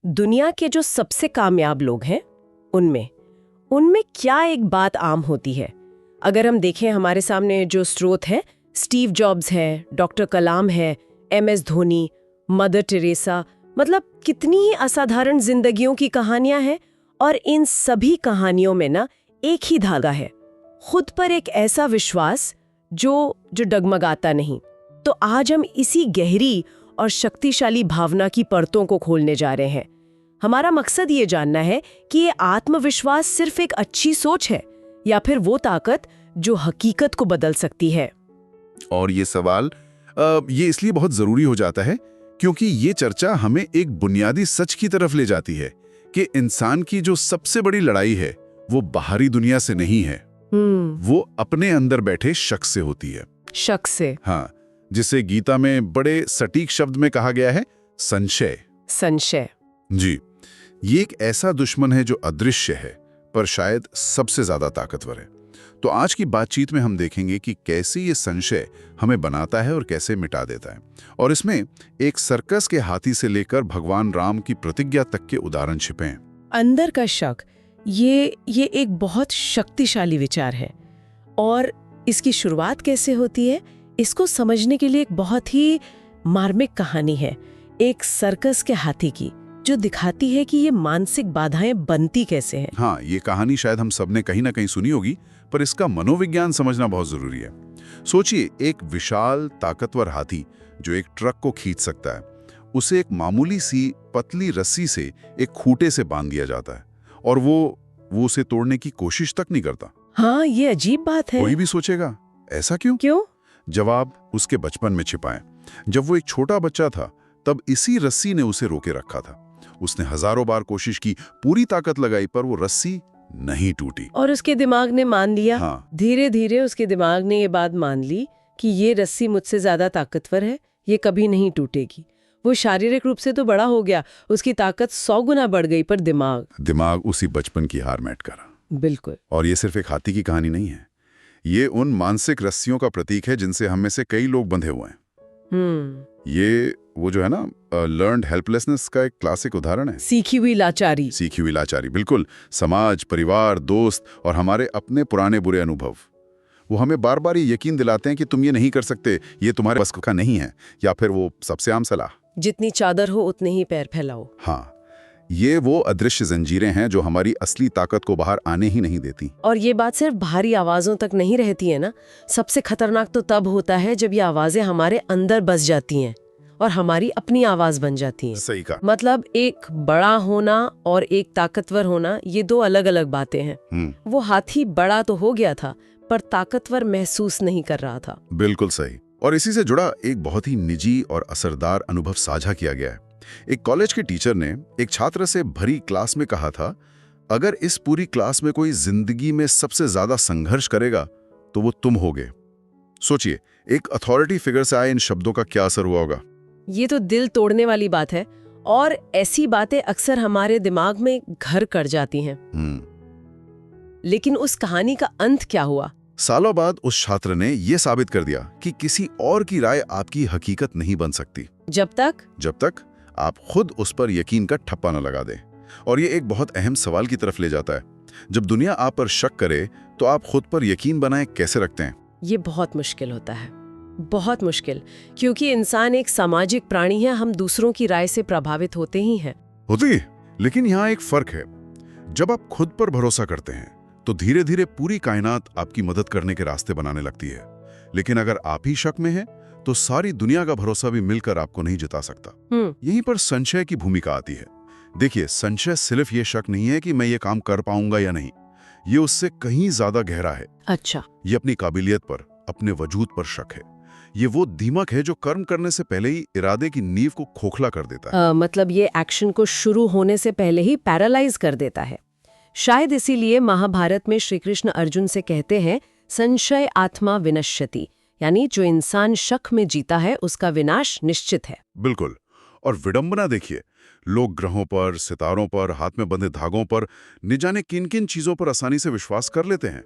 दुनिया के जो सबसे कामयाब लोग हैं उनमें उनमें क्या एक बात आम होती है? अगर हम देखें, हमारे सामने जो स्रोत हैं, स्टीव जॉब्स है, डॉक्टर कलाम है, MS धोनी, मदर टेरेसा, मतलब कितनी ही असाधारण जिंदगियों की कहानियां हैं। और इन सभी कहानियों में ना एक ही धागा है, खुद पर एक ऐसा विश्वास जो डगमगाता नहीं। तो आज हम इसी गहरी और शक्तिशाली भावना की परतों को खोलने जा रहे हैं। हमारा मकसद ये जानना है कि ये आत्मविश्वास सिर्फ एक अच्छी सोच है या फिर वो ताकत जो हकीकत को बदल सकती है। और ये सवाल ये इसलिए बहुत जरूरी हो जाता है क्योंकि ये चर्चा हमें एक बुनियादी सच की तरफ ले जाती है कि इंसान की जो सबसे बड़ी लड़ाई है वो बाहरी दुनिया से नहीं है, वो अपने अंदर बैठे शख्स से होती है। शख्स से? हाँ, जिसे गीता में बड़े सटीक शब्द में कहा गया है, संशय। संशय जी, ये एक ऐसा दुश्मन है जो अदृश्य है पर शायद सबसे ज्यादा ताकतवर है। तो आज की बातचीत में हम देखेंगे कि कैसे ये संशय हमें बनाता है और कैसे मिटा देता है। और इसमें एक सर्कस के हाथी से लेकर भगवान राम की प्रतिज्ञा तक के उदाहरण छिपे हैं। अंदर का शक, ये एक बहुत शक्तिशाली विचार है। और इसकी शुरुआत कैसे होती है, इसको समझने के लिए एक बहुत ही मार्मिक कहानी है, एक सर्कस के हाथी की, जो दिखाती है कि ये मानसिक बाधाएं बनती कैसे हैं। हाँ, ये कहानी शायद हम सबने कहीं ना कहीं सुनी होगी, पर इसका मनोविज्ञान समझना बहुत जरूरी है। सोचिए, एक विशाल ताकतवर हाथी जो एक ट्रक को खींच सकता है, उसे एक मामूली सी पतली रस्सी से एक खूंटे से बांध दिया जाता है और वो उसे तोड़ने की कोशिश तक नहीं करता। हाँ, ये अजीब बात है। कोई भी सोचेगा ऐसा क्यों? जवाब उसके बचपन में छिपा है। जब वो एक छोटा बच्चा था तब इसी रस्सी ने उसे रोके रखा था। उसने हजारों बार कोशिश की, पूरी ताकत लगाई, पर वो रस्सी नहीं टूटी। और उसके दिमाग ने मान लिया। हाँ। धीरे धीरे उसके दिमाग ने ये बात मान ली कि ये रस्सी मुझसे ज्यादा ताकतवर है, ये कभी नहीं टूटेगी। वो शारीरिक रूप से तो बड़ा हो गया, उसकी ताकत 100 गुना बढ़ गई, पर दिमाग उसी बचपन की हार मैट करा। बिल्कुल। और ये सिर्फ एक हाथी की कहानी नहीं है, ये उन मानसिक रस्सियों का प्रतीक है जिनसे हम में से कई लोग बंधे हुए हैं। ये वो जो है ना, लर्न्ड हेल्पलेसनेस का एक क्लासिक उदाहरण है। सीखी हुई लाचारी। बिल्कुल। समाज, परिवार, दोस्त और हमारे अपने पुराने बुरे अनुभव, वो हमें बार बार ये यकीन दिलाते हैं कि तुम ये नहीं कर सकते, ये तुम्हारे बस का नहीं है। या फिर वो सबसे आम सलाह, जितनी चादर हो उतने ही पैर फैलाओ। हाँ, ये वो अदृश्य जंजीरें हैं जो हमारी असली ताकत को बाहर आने ही नहीं देती। और ये बात सिर्फ बाहरी आवाजों तक नहीं रहती है ना, सबसे खतरनाक तो तब होता है जब ये आवाजें हमारे अंदर बस जाती हैं और हमारी अपनी आवाज बन जाती हैं। सही कहा। मतलब एक बड़ा होना और एक ताकतवर होना, ये दो अलग अलग बातें हैं। वो हाथी बड़ा तो हो गया था पर ताकतवर महसूस नहीं कर रहा था। बिल्कुल सही। और इसी से जुड़ा एक बहुत ही निजी और असरदार अनुभव साझा किया गया है। एक कॉलेज के टीचर ने एक छात्र से भरी क्लास में कहा था, अगर इस पूरी क्लास में कोई जिंदगी में सबसे ज्यादा संघर्ष करेगा तो वो तुम होगे। सोचिए, एक अथॉरिटी फिगर से आए इन शब्दों का क्या असर हुआ होगा। ये तो दिल तोड़ने वाली बात है, और ऐसी बातें अक्सर हमारे दिमाग में घर कर जाती हैं। लेकिन उस कहानी का अंत क्या हुआ? सालों बाद उस छात्र ने यह साबित कर दिया कि किसी और की राय आपकी हकीकत नहीं बन सकती जब तक आप खुद उस पर यकीन का ठप्पा न लगा दें। और ये एक बहुत अहम सवाल की तरफ ले जाता है, जब दुनिया आप पर शक करे तो आप खुद पर यकीन बनाए कैसे रखते हैं? ये बहुत मुश्किल होता है, बहुत मुश्किल, क्योंकि इंसान एक सामाजिक प्राणी है, हम दूसरों की राय से प्रभावित होते ही हैं। लेकिन यहाँ एक फर्क है। जब आप खुद पर भरोसा करते हैं तो धीरे धीरे पूरी कायनात आपकी मदद करने के रास्ते बनाने लगती है। लेकिन अगर आप ही शक में हैं तो सारी दुनिया का भरोसा भी मिलकर आपको नहीं जिता सकता। यहीं पर संशय की भूमिका आती है। देखिए, संशय सिर्फ ये शक नहीं है कि मैं ये काम कर पाऊंगा या नहीं, ये उससे कहीं ज्यादा गहरा है। अच्छा। ये अपनी काबिलियत पर, अपने वजूद पर शक है। ये वो दीमक है जो कर्म करने से पहले ही इरादे की नींव को खोखला कर देता है। मतलब ये एक्शन को शुरू होने से पहले ही पैरालाइज कर देता है। शायद इसीलिए महाभारत में श्री कृष्ण अर्जुन से कहते हैं, संशय आत्मा विनश्यति, यानी जो इंसान शक में जीता है उसका विनाश निश्चित है। बिल्कुल। और विडंबना देखिए, लोग ग्रहों पर, सितारों पर, हाथ में बंधे धागों पर, न जाने किन किन चीजों पर आसानी से विश्वास कर लेते हैं,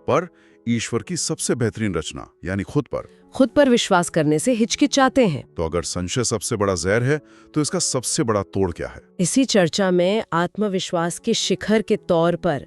पर ईश्वर की सबसे बेहतरीन रचना यानी खुद पर विश्वास करने से हिचकिचाते हैं। तो अगर संशय सबसे बड़ा जहर है तो इसका सबसे बड़ा तोड़ क्या है? इसी चर्चा में आत्मविश्वास के शिखर के तौर पर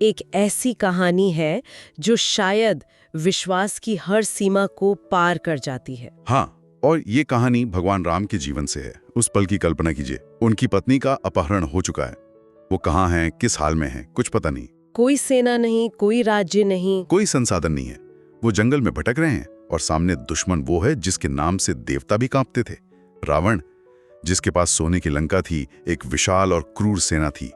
एक ऐसी कहानी है जो शायद विश्वास की हर सीमा को पार कर जाती है। हाँ, और ये कहानी भगवान राम के जीवन से है। उस पल की कल्पना कीजिए, उनकी पत्नी का अपहरण हो चुका है। वो कहाँ हैं, किस हाल में हैं, कुछ पता नहीं। कोई सेना नहीं, कोई राज्य नहीं, कोई संसाधन नहीं है। वो जंगल में भटक रहे हैं और सामने दुश्मन वो है जिसके नाम से देवता भी कांपते थे, रावण, जिसके पास सोने की लंका थी, एक विशाल और क्रूर सेना थी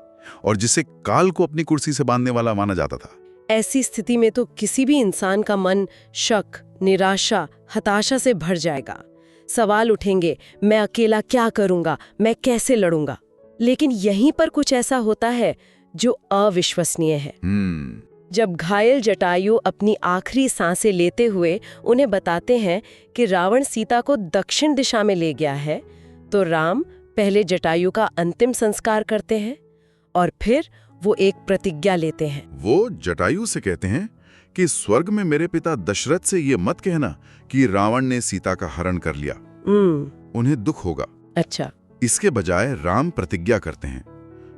और जिसे काल को अपनी कुर्सी से बांधने वाला माना जाता था। ऐसी स्थिति में तो किसी भी इंसान का मन शक, निराशा, हताशा से भर जाएगा। सवाल उठेंगे, मैं अकेला क्या करूंगा, मैं कैसे लड़ूंगा? लेकिन यहीं पर कुछ ऐसा होता है जो अविश्वसनीय है। जब घायल जटायु अपनी आखिरी सांसें लेते हुए उन्हें बताते हैं कि रावण सीता को दक्षिण दिशा में ले गया है, तो राम पहले जटायु का अंतिम संस्कार करते हैं और फिर वो एक प्रतिज्ञा लेते हैं। वो जटायु से कहते हैं कि स्वर्ग में मेरे पिता दशरथ से ये मत कहना कि रावण ने सीता का हरण कर लिया, उन्हें दुख होगा। अच्छा। इसके बजाय राम प्रतिज्ञा करते हैं,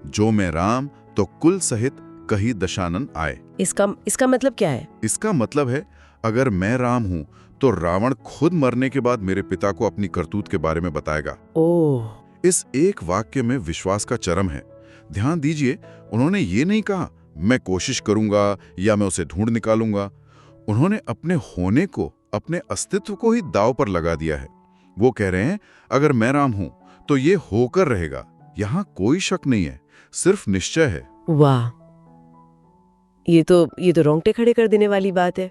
जो मैं राम तो कुल सहित कहीं दशानन आए। इसका मतलब क्या है? इसका मतलब है, अगर मैं राम हूं तो रावण खुद मरने के बाद मेरे पिता को अपनी करतूत के बारे में बताएगा। ओह। इस एक वाक्य में विश्वास का चरम है। ध्यान दीजिए, उन्होंने ये नहीं कहा मैं कोशिश करूंगा या मैं उसे ढूंढ निकालूंगा। उन्होंने अपने होने को, अपने अस्तित्व को ही दांव पर लगा दिया है। वो कह रहे हैं, अगर मैं राम हूं तो ये होकर रहेगा। यहां कोई शक नहीं है, सिर्फ निश्चय है। वाह, ये तो रोंगटे खड़े कर देने वाली बात है।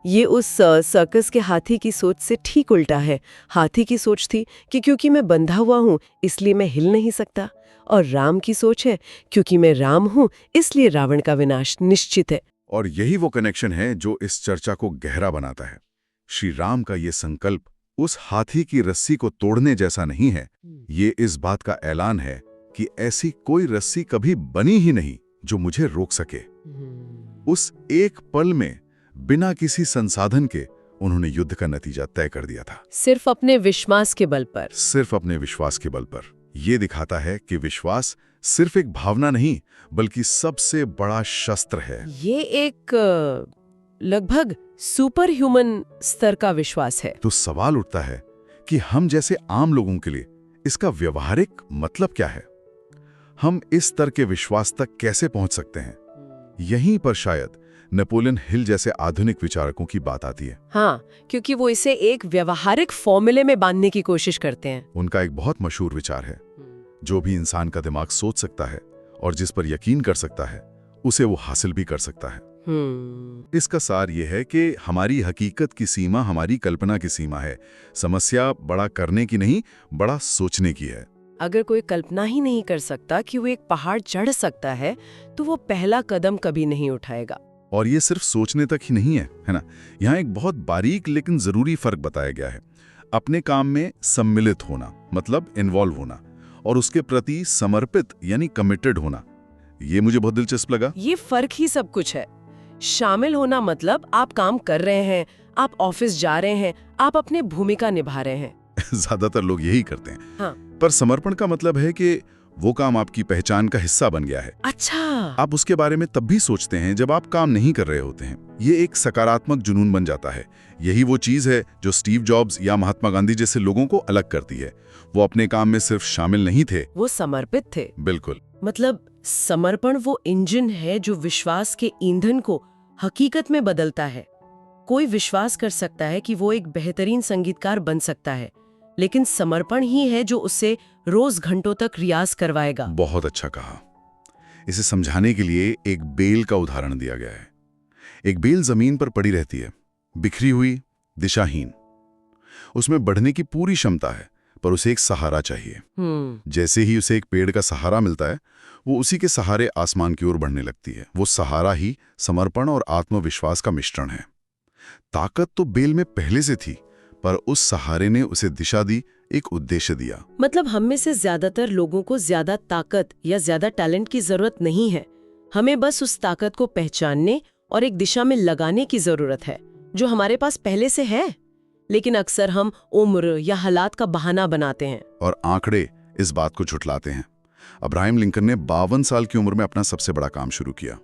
ये उस सर्कस के हाथी की सोच से ठीक उल्टा है। हाथी की सोच थी कि क्योंकि मैं बंधा हुआ हूं इसलिए मैं हिल नहीं सकता, और राम की सोच है क्योंकि मैं राम हूं इसलिए रावण का विनाश निश्चित है। और यही वो कनेक्शन है जो इस चर्चा को गहरा बनाता है। श्री राम का ये संकल्प उस हाथी की रस्सी को तोड़ने जैसा नहीं है, ये इस बात का ऐलान है कि ऐसी कोई रस्सी कभी बनी ही नहीं जो मुझे रोक सके। उस एक पल में बिना किसी संसाधन के उन्होंने युद्ध का नतीजा तय कर दिया था, सिर्फ अपने विश्वास के बल पर। सिर्फ अपने विश्वास के बल पर। यह दिखाता है कि विश्वास सिर्फ एक भावना नहीं बल्कि सबसे बड़ा शस्त्र है। ये एक लगभग सुपर ह्यूमन स्तर का विश्वास है। तो सवाल उठता है कि हम जैसे आम लोगों के लिए इसका व्यवहारिक मतलब क्या है? हम इस स्तर के विश्वास तक कैसे पहुंच सकते हैं? यहीं पर शायद नेपोलियन हिल जैसे आधुनिक विचारकों की बात आती है। हाँ, क्योंकि वो इसे एक व्यवहारिक फॉर्मूले में बांधने की कोशिश करते हैं। उनका एक बहुत मशहूर विचार है, जो भी इंसान का दिमाग सोच सकता है और जिस पर यकीन कर सकता है उसे वो हासिल भी कर सकता है। इसका सार ये है कि हमारी हकीकत की सीमा हमारी कल्पना की सीमा है। समस्या बड़ा करने की नहीं, बड़ा सोचने की है। अगर कोई कल्पना ही नहीं कर सकता कि वो एक पहाड़ चढ़ सकता है, तो वो पहला कदम कभी नहीं उठाएगा। और ये सिर्फ सोचने तक ही नहीं है ना? यहाँ एक बहुत बारीक लेकिन जरूरी फर्क बताया गया है। अपने काम में सम्मिलित होना मतलब इन्वॉल्व होना, और उसके प्रति समर्पित यानी कमिटेड होना। ये मुझे बहुत दिलचस्प लगा। ये फर्क ही सब कुछ है। शामिल होना मतलब आप काम कर रहे हैं, आप ऑफिस जा रहे हैं, आप अपने भूमिका निभा रहे हैं। ज्यादातर लोग यही करते हैं। हाँ। पर समर्पण का मतलब है कि वो काम आपकी पहचान का हिस्सा बन गया है। अच्छा। आप उसके बारे में तब भी सोचते हैं जब आप काम नहीं कर रहे होते हैं। ये एक सकारात्मक जुनून बन जाता है। यही वो चीज है जो स्टीव जॉब्स या महात्मा गांधी जैसे लोगों को अलग करती है। वो अपने काम में सिर्फ शामिल नहीं थे, वो समर्पित थे। बिल्कुल। मतलब समर्पण वो इंजन है जो विश्वास के ईंधन को हकीकत में बदलता है। कोई विश्वास कर सकता है कि वो एक बेहतरीन संगीतकार बन सकता है, लेकिन समर्पण ही है जो उससे रोज घंटों तक रियाज करवाएगा। बहुत अच्छा कहा। इसे समझाने के लिए एक बेल का उदाहरण दिया गया है। एक बेल जमीन पर पड़ी रहती है, बिखरी हुई, दिशाहीन। उसमें बढ़ने की पूरी क्षमता है, पर उसे एक सहारा चाहिए। जैसे ही उसे एक पेड़ का सहारा मिलता है, वो उसी के सहारे आसमान की ओर बढ़ने लगती है। वो सहारा ही समर्पण और आत्मविश्वास का मिश्रण है। ताकत तो बेल में पहले से थी, पर उस सहारे ने उसे दिशा दी, एक उद्देश्य दिया। मतलब हम में से ज्यादातर लोगों को ज्यादा ताकत या ज्यादा टैलेंट की जरूरत नहीं है। हमें बस उस ताकत को पहचानने और एक दिशा में लगाने की जरूरत है, जो हमारे पास पहले से है। लेकिन अक्सर हम उम्र या हालात का बहाना बनाते हैं और आंकड़े इस बात को झुठलाते हैं। अब्राहम लिंकन ने 52 साल की उम्र में अपना सबसे बड़ा काम शुरू किया।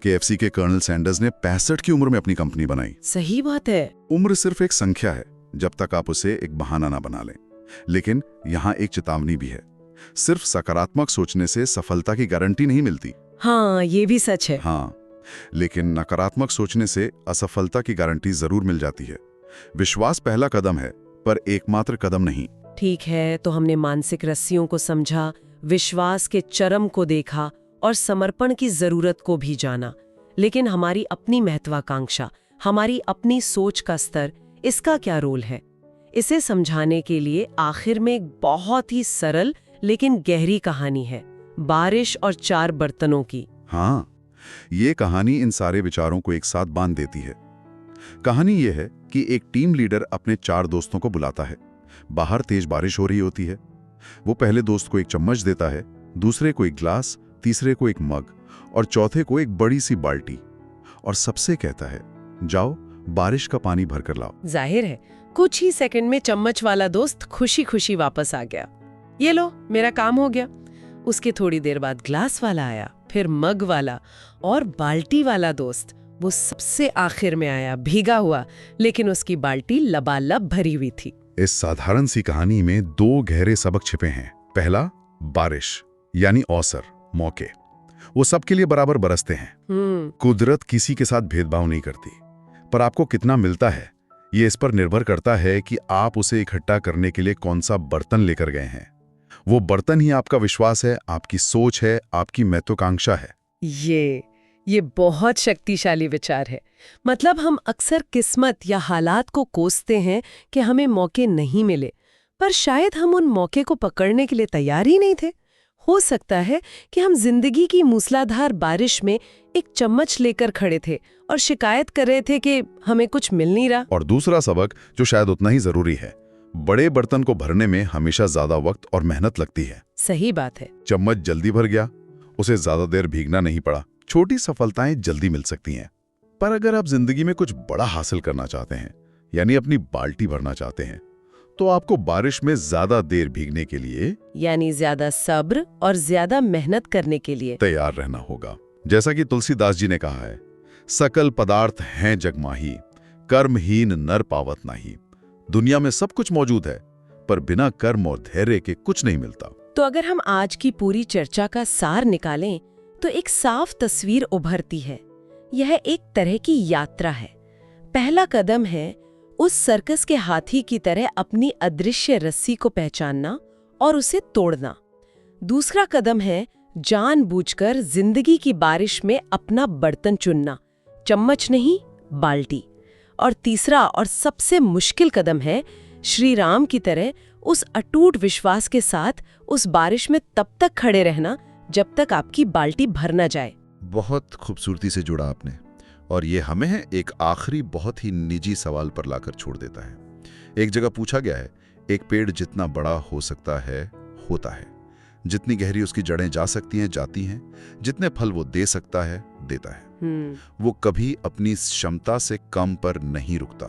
केएफसी के कर्नल सैंडर्स ने 65 की उम्र में अपनी कंपनी बनाई। सही बात है। उम्र सिर्फ एक संख्या है, जब तक आप उसे एक बहाना ना बना लें। लेकिन यहाँ एक चेतावनी भी है, सिर्फ सकारात्मक सोचने से सफलता की गारंटी नहीं मिलती। हाँ, ये भी सच है। हाँ, लेकिन नकारात्मक सोचने से असफलता की गारंटी जरूर मिल जाती है। विश्वास पहला कदम है, पर एकमात्र कदम नहीं। ठीक है, तो हमने मानसिक रस्सियों को समझा, विश्वास के चरम को देखा और समर्पण की जरूरत को भी जाना। लेकिन हमारी अपनी महत्वाकांक्षा, हमारी अपनी सोच का स्तर, इसका क्या रोल है? इसे समझाने के लिए आखिर में एक बहुत ही सरल लेकिन गहरी कहानी है, बारिश और 4 बर्तनों की। हाँ, ये कहानी इन सारे विचारों को एक साथ बांध देती है। कहानी ये है कि एक टीम लीडर अपने 4 दोस्तों को बुलाता है। बाहर तेज बारिश हो रही होती है। वो पहले दोस्त को एक चम्मच देता है, दूसरे को एक ग्लास, तीसरे को एक मग और चौथे को एक बड़ी सी बाल्टी, और सबसे कहता है, जाओ बारिश का पानी भर कर लाओ। जाहिर है, कुछ ही सेकंड में चम्मच वाला दोस्त खुशी खुशी वापस आ गया। ये लो, मेरा काम हो गया। उसके थोड़ी देर बाद ग्लास वाला आया, फिर मग वाला, और बाल्टी वाला दोस्त वो सबसे आखिर में आया, भीगा हुआ, लेकिन उसकी बाल्टी लबालब भरी हुई थी। इस साधारण सी कहानी में 2 गहरे सबक छिपे हैं। पहला, बारिश यानी अवसर, मौके, वो सबके लिए बराबर बरसते हैं। कुदरत किसी के साथ भेदभाव नहीं करती, पर आपको कितना मिलता है ये इस पर निर्भर करता है कि आप उसे इकट्ठा करने के लिए कौन सा बर्तन लेकर गए हैं। वो बर्तन ही आपका विश्वास है, आपकी सोच है, आपकी महत्वाकांक्षा है। ये बहुत शक्तिशाली विचार है। मतलब हम अक्सर किस्मत या हालात को कोसते हैं कि हमें मौके नहीं मिले, पर शायद हम उन मौके को पकड़ने के लिए तैयार ही नहीं थे। हो सकता है कि हम जिंदगी की मूसलाधार बारिश में एक चम्मच लेकर खड़े थे और शिकायत कर रहे थे कि हमें कुछ मिल नहीं रहा। और दूसरा सबक, जो शायद उतना ही जरूरी है, बड़े बर्तन को भरने में हमेशा ज्यादा वक्त और मेहनत लगती है। सही बात है। चम्मच जल्दी भर गया, उसे ज्यादा देर भीगना नहीं पड़ा। छोटी सफलताएं जल्दी मिल सकती हैं, पर अगर आप जिंदगी में कुछ बड़ा हासिल करना चाहते हैं, यानी अपनी बाल्टी भरना चाहते हैं, तो आपको बारिश में ज्यादा देर भीगने के लिए, यानी ज्यादा सब्र और ज्यादा मेहनत करने के लिए तैयार रहना होगा। जैसा कि तुलसीदास जी ने कहा है, सकल पदार्थ हैं जगमाही, कर्महीन नर पावत नाही। दुनिया में सब कुछ मौजूद है, पर बिना कर्म और धैर्य के कुछ नहीं मिलता। तो अगर हम आज की पूरी चर्चा का सार निकालें तो एक साफ तस्वीर उभरती है। यह एक तरह की यात्रा है। पहला कदम है उस सर्कस के हाथी की तरह अपनी अदृश्य रस्सी को पहचानना और उसे तोड़ना। दूसरा कदम है जानबूझकर जिंदगी की बारिश में अपना बर्तन चुनना, चम्मच नहीं, बाल्टी। और तीसरा और सबसे मुश्किल कदम है श्री राम की तरह उस अटूट विश्वास के साथ उस बारिश में तब तक खड़े रहना जब तक आपकी बाल्टी भर न जाए। बहुत खूबसूरती से जुड़ा आपने, और ये हमें एक आखिरी बहुत ही निजी सवाल पर लाकर छोड़ देता है। एक जगह पूछा गया है, एक पेड़ जितना बड़ा हो सकता है होता है, जितनी गहरी उसकी जड़ें जा सकती हैं जाती हैं, जितने फल वो दे सकता है देता है। वो कभी अपनी क्षमता से कम पर नहीं रुकता।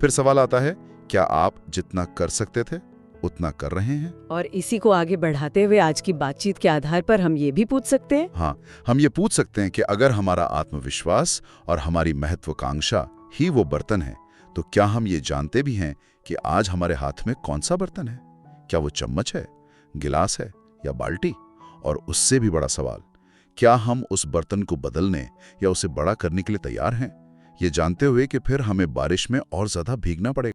फिर सवाल आता है, क्या आप जितना कर सकते थे उतना कर रहे हैं? और इसी को आगे बढ़ाते हुए आज की बातचीत के आधार पर हम ये भी पूछ सकते हैं। हाँ, हम ये पूछ सकते हैं कि अगर हमारा आत्मविश्वास और हमारी महत्वाकांक्षा ही वो बर्तन है, तो क्या हम ये जानते भी हैं कि आज हमारे हाथ में कौन सा बर्तन है? क्या वो चम्मच है, गिलास है या बाल्टी? और उससे भी बड़ा सवाल, क्या हम उस बर्तन को बदलने या उसे बड़ा करने के लिए तैयार हैं, ये जानते हुए कि फिर हमें बारिश में और ज्यादा भीगना पड़ेगा?